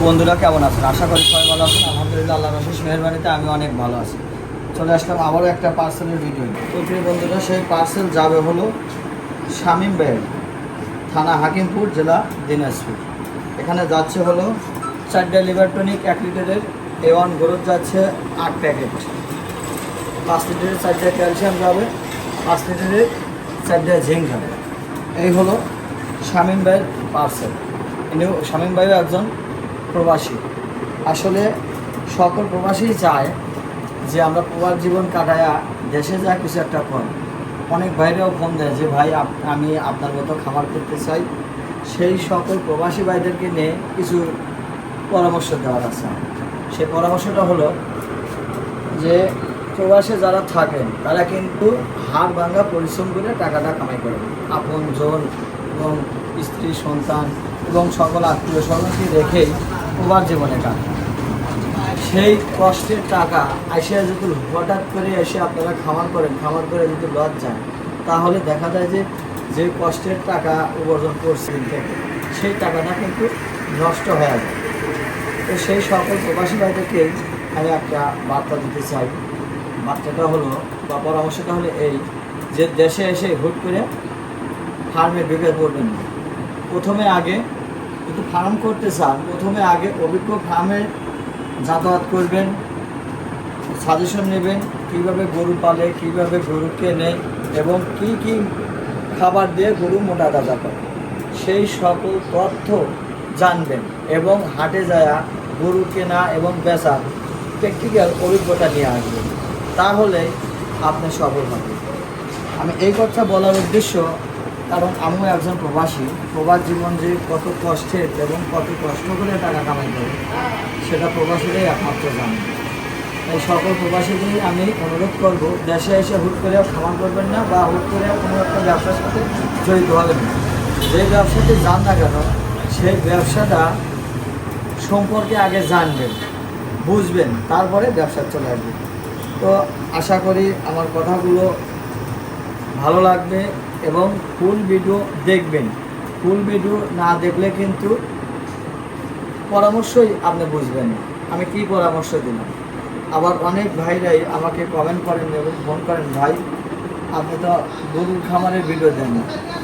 বন্ধুরা কেমন আছেন? আশা করি সবাই ভালো আছেন। আলহামদুলিল্লাহ, আল্লাহর অশেষ মেহেরবানিতে আমি অনেক ভালো আছি। চলে আসলাম আবারও একটা পার্সেলের ভিডিও। তো প্রিয় বন্ধুরা, সেই পার্সেল যাবে হলো শামীম ভাইয়ের, থানা হাকিমপুর, জেলা দিনাজপুর। এখানে যাচ্ছে হলো 4টা লিভার টনিক 1 লিটারের A1 গ্রোথ যাচ্ছে 8 প্যাকেট, 5 লিটারের 4টা ক্যালসিয়াম যাবে, 5 লিটারের 4টা জিঙ্ক যাবে। এই হলো শামীম ভাইয়ের পার্সেল। শামীম ভাইও একজন প্রবাসী। আসলে সকল প্রবাসী চায় যে আমরা প্রবাস জীবন কাটায়া দেশে যা কিছু একটা করি। অনেক ভাইরাও ফোন দেয় যে ভাই আমি আপনার মতো খামার করতে চাই। সেই সকল প্রবাসী ভাইদেরকে নিয়ে কিছু পরামর্শ দেওয়ার আছে। সেই পরামর্শটা হলো যে প্রবাসে যারা থাকেন তারা কিন্তু হাড় ভাঙা পরিশ্রম করে টাকাটা কামাই করেন। আপনজন এবং স্ত্রী সন্তান এবং সকল আত্মীয় স্বজনকে রেখেই প্রবাস জীবনে কাটান। সেই কষ্টের টাকা এসে যদি হঠাৎ করে এসে আপনারা খামার করেন, খামার করে যদি লস যায়, তাহলে দেখা যায় যে কষ্টের টাকা উপার্জন করছেন থেকে সেই টাকাটা কিন্তু নষ্ট হয়ে যায়। তো সেই সকল প্রবাসী ভাইদেরকে আমি একটা বার্তা দিতে চাই। বার্তাটা হলো বা পরামর্শটা হলো এই যে দেশে এসে হুট করে ফার্মে ঢুকে পড়বেন না। প্রথমে আগে যদি ফার্ম করতে চান, প্রথমে আগে অভিজ্ঞ ফার্মে যাতায়াত করবেন, সাজেশন নেবেন কীভাবে গরু পালে, কীভাবে গরু কেনে এবং কি কি খাবার দিয়ে গরু মোটা তাজা করে, সেই সকল তথ্য জানবেন এবং হাটে যায়া গরু কেনা এবং বেচার প্র্যাকটিক্যাল অভিজ্ঞতা নিয়ে আসবেন। তাহলে আপনি সফল হবেন। আমি এই কথা বলার উদ্দেশ্য, কারণ আমিও একজন প্রবাসী। প্রবাস জীবন যে কত কষ্টের এবং কত কষ্ট করে টাকা কামাই করে সেটা প্রবাসীরাই একমাত্র জানে। তাই সকল প্রবাসীদেরই আমি অনুরোধ করব, দেশে এসে হুট করে খামার করবেন না বা হুট করে কোনো একটা ব্যবসার সাথে জড়িত হবেন না। যে ব্যবসাতে যান না কেন সেই ব্যবসাটা সম্পর্কে আগে জানবেন, বুঝবেন, তারপরে ব্যবসা চলে আসবেন। তো আশা করি আমার কথাগুলো ভালো লাগবে এবং ফুল ভিডিও দেখবেন। ফুল ভিডিও না দেখলে কিন্তু পরামর্শই আপনি বুঝবেন আমি কি পরামর্শ দিলাম। আবার অনেক ভাইরাই আমাকে কমেন্ট করেন এবং ফোন করেন, ভাই আপনি তো গরুর খামারের ভিডিও দেন না।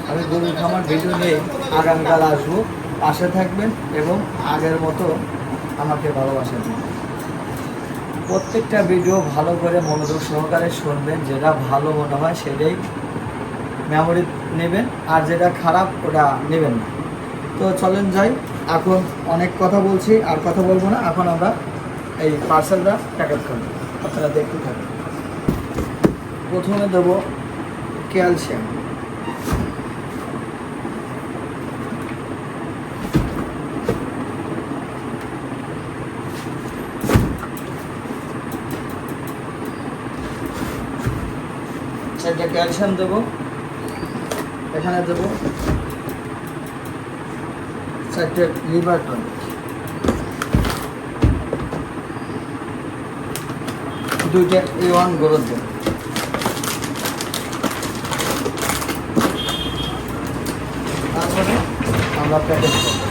আমি গরুর খামার ভিডিও নিয়ে আগামীকাল আসবো, পাশে থাকবেন এবং আগের মতো আমাকে ভালোবাসা দিন। প্রত্যেকটা ভিডিও ভালো করে মনোযোগ সহকারে শুনবেন, যেটা ভালো মনে হয় সেটাই মেমোরি নেবেন, আর যেটা খারাপ ওটা নেবেন না। তো চলেন যাই, এখন অনেক কথা বলছি, আর কথা বলবো না। এখন আমরা এই পার্সেলটা প্যাকেট করব, আপনারা দেখতে থাকুন। প্রথমে দেবো ক্যালসিয়াম। একটা ক্যালসিয়াম দেবো, এখানে দেবো 4টে লিভার টনিক, 2টা A1 গ্রোথ দেবো। তারপরে আমরা প্যাকেট করব।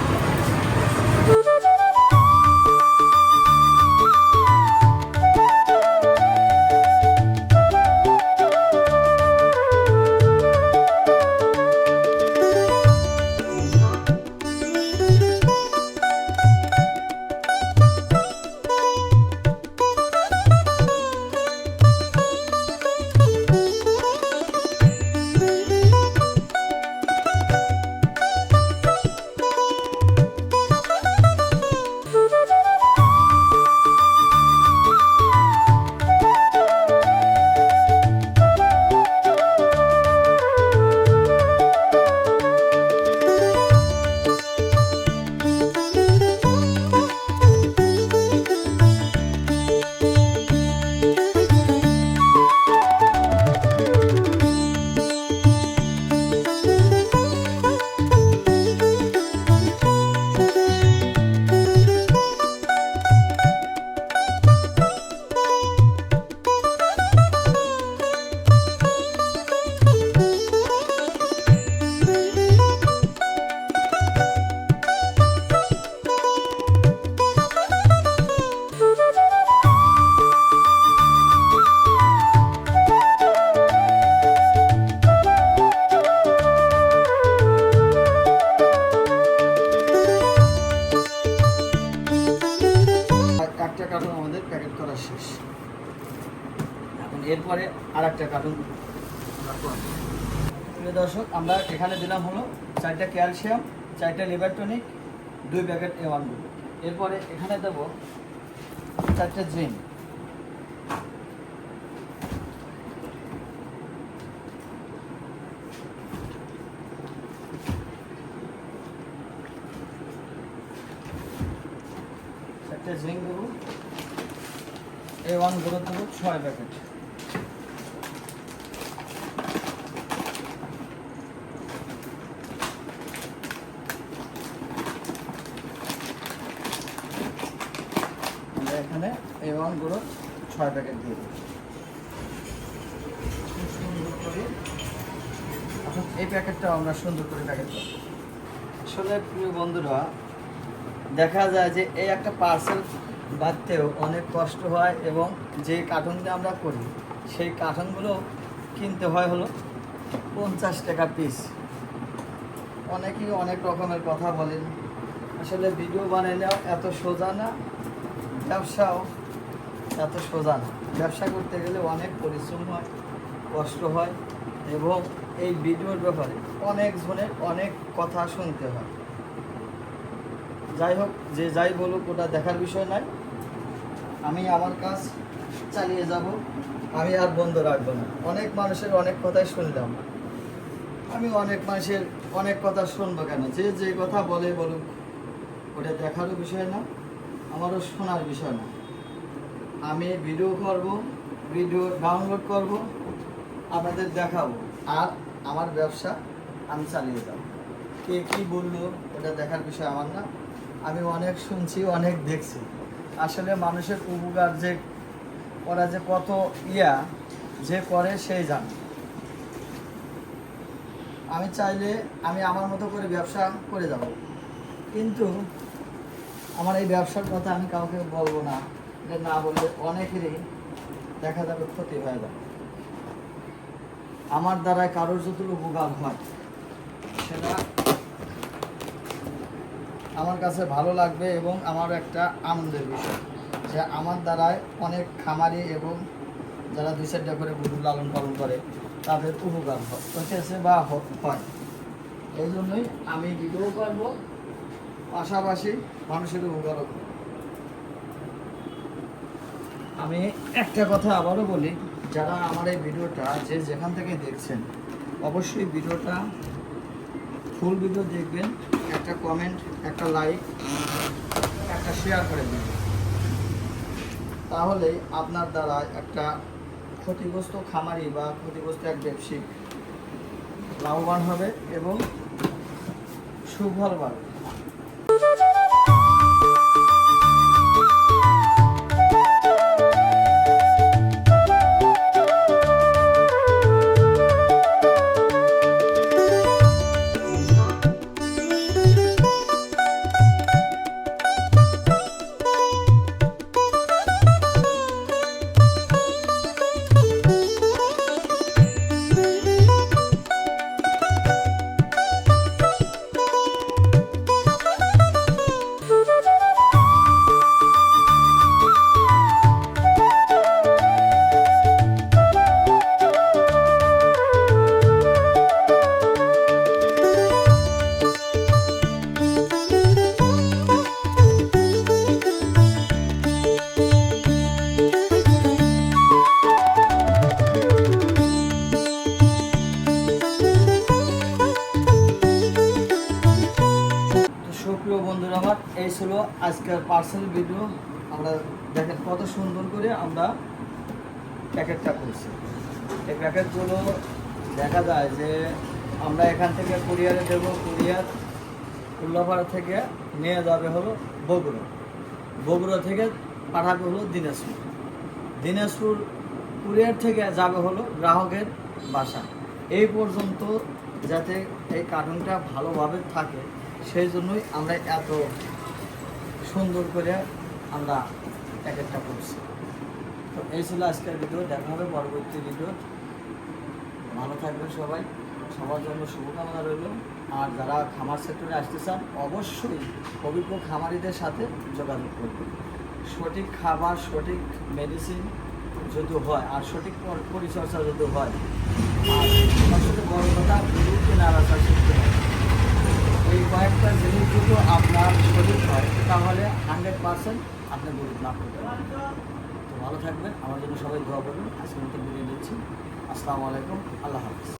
একটা কার্টুন আমাদের প্যাকেট করা শেষ। এখন এরপরে আর একটা কার্টুন প্রিয় দর্শক, আমরা এখানে দিলাম হলো 4টা ক্যালসিয়াম, 4টা liver tonic, 2 packet A1 group. এরপরে এখানে দেবো 4টা জিঙ্ক, জিঙ্ক দেবো, A1 গ্রুপ দেবো 6 প্যাকেট। এখানে A1 গ্রুপ 6 প্যাকেট দিয়ে দেবো। সুন্দর করে এখন এই প্যাকেটটাও আমরা সুন্দর করে প্যাকেট করব। আসলে প্রিয় বন্ধুরা, দেখা যায় যে এই একটা পার্সেল বাঁধতেও অনেক কষ্ট হয় এবং যে কার্টুনটা আমরা করি সেই কার্টুনগুলো কিনতে হয় হলো 50 টাকা পিস। অনেকেই অনেক রকমের কথা বলেন, আসলে ভিডিও বানালেও এত সোজা না, ব্যবসাও এত সোজা না। ব্যবসা করতে গেলে অনেক পরিশ্রম হয়, কষ্ট হয় এবং এই ভিডিওর ব্যাপারে অনেক জনের অনেক কথা শুনতে হয়। যাই হোক, যে যাই বলুক ওটা দেখার বিষয় নয়, আমি আমার কাজ চালিয়ে যাব, আমি আর বন্ধ রাখবো না। অনেক মানুষের অনেক কথাই শুনলাম, আমি অনেক মানুষের অনেক কথা শুনবো কেন? যে যে কথা বলে বলুক, ওটা দেখারও বিষয় না, আমারও শোনার বিষয় না। আমি ভিডিও করব, ভিডিও ডাউনলোড করব, আপনাদের দেখাবো, আর আমার ব্যবসা আমি চালিয়ে যাব। কে কী বললো ওটা দেখার বিষয় আমার না। আমি অনেক শুনছি, অনেক দেখছি। আসলে মানুষের উপকার যে ওরা যে কত যে করে সেই জানে। আমি চাইলে আমি আমার মতো করে ব্যবসা করে যাব, কিন্তু আমার এই ব্যবসার কথা আমি কাউকে বলবো না। এটা না বললে অনেকেরই দেখা যাবে ক্ষতি হয়ে যাবে। আমার দ্বারায় কারোর যদি উপকার হয় সেটা আমার কাছে ভালো লাগবে এবং আমার একটা আনন্দের বিষয় যে আমার দ্বারায় অনেক খামারি এবং যারা 2-4টা করে গরু লালন পালন করে তাদের উপকার হতেছে বা হয়। এই জন্যই আমি ভিডিও করব, পাশাপাশি মানুষের উপকারও করব। আমি একটা কথা আবারও বলি, যারা আমার এই ভিডিওটা যে যেখান থেকে দেখছেন অবশ্যই ভিডিওটা ফুল ভিডিও দেখবেন, একটা কমেন্ট, একটা লাইক, একটা শেয়ার করে দেবেন। তাহলে আপনার দ্বারা একটা ক্ষতিগ্রস্ত খামারি বা ক্ষতিগ্রস্ত এক ব্যবসায়িক লাভবান হবে এবং সুফল পাবে। সুপ্রিয় বন্ধুরা আমার, এই ছিল আজকের পার্সেল ভিডিও। আমরা দেখেন কত সুন্দর করে আমরা প্যাকেটটা করছি। এই প্যাকেটগুলো দেখা যায় যে আমরা এখান থেকে কুরিয়ারে দেবো, কুরিয়ার উল্লাপাড়া থেকে নিয়ে যাবে হলো বগুড়া, বগুড়া থেকে পাঠাবে হলো দিনাজপুর, দিনাজপুর কুরিয়ার থেকে যাবে হলো গ্রাহকের বাসা। এই পর্যন্ত যাতে এই কার্টুনটা ভালোভাবে থাকে সেই জন্যই আমরা এত সুন্দর করে আমরা প্যাকেটটা করছি। তো এই ছিল আজকের ভিডিও, দেখা হবে পরবর্তী ভিডিও। ভালো থাকবেন সবাই, সবার জন্য শুভকামনা রইল। আর যারা খামার সেক্টরে আসতে চান অবশ্যই অভিজ্ঞ খামারিদের সাথে যোগাযোগ করবেন। সঠিক খাবার, সঠিক মেডিসিন যদি হয়, আর সঠিক পরিচর্যা যদি হয়, আর সবচেয়ে বড় কথা গরুকে নাড়াচাড়া শিখতে হয়। এই কয়েকটা জিনিস যদি আপনার সঠিক হয় তাহলে 100% আপনি গরু লাভ করতে পারবেন। তো ভালো থাকবেন, আমার জন্য সবাই দোয়া করবেন। আজকের মতো বিদায় দিচ্ছি। আসসালামু আলাইকুম, আল্লাহ হাফিজ।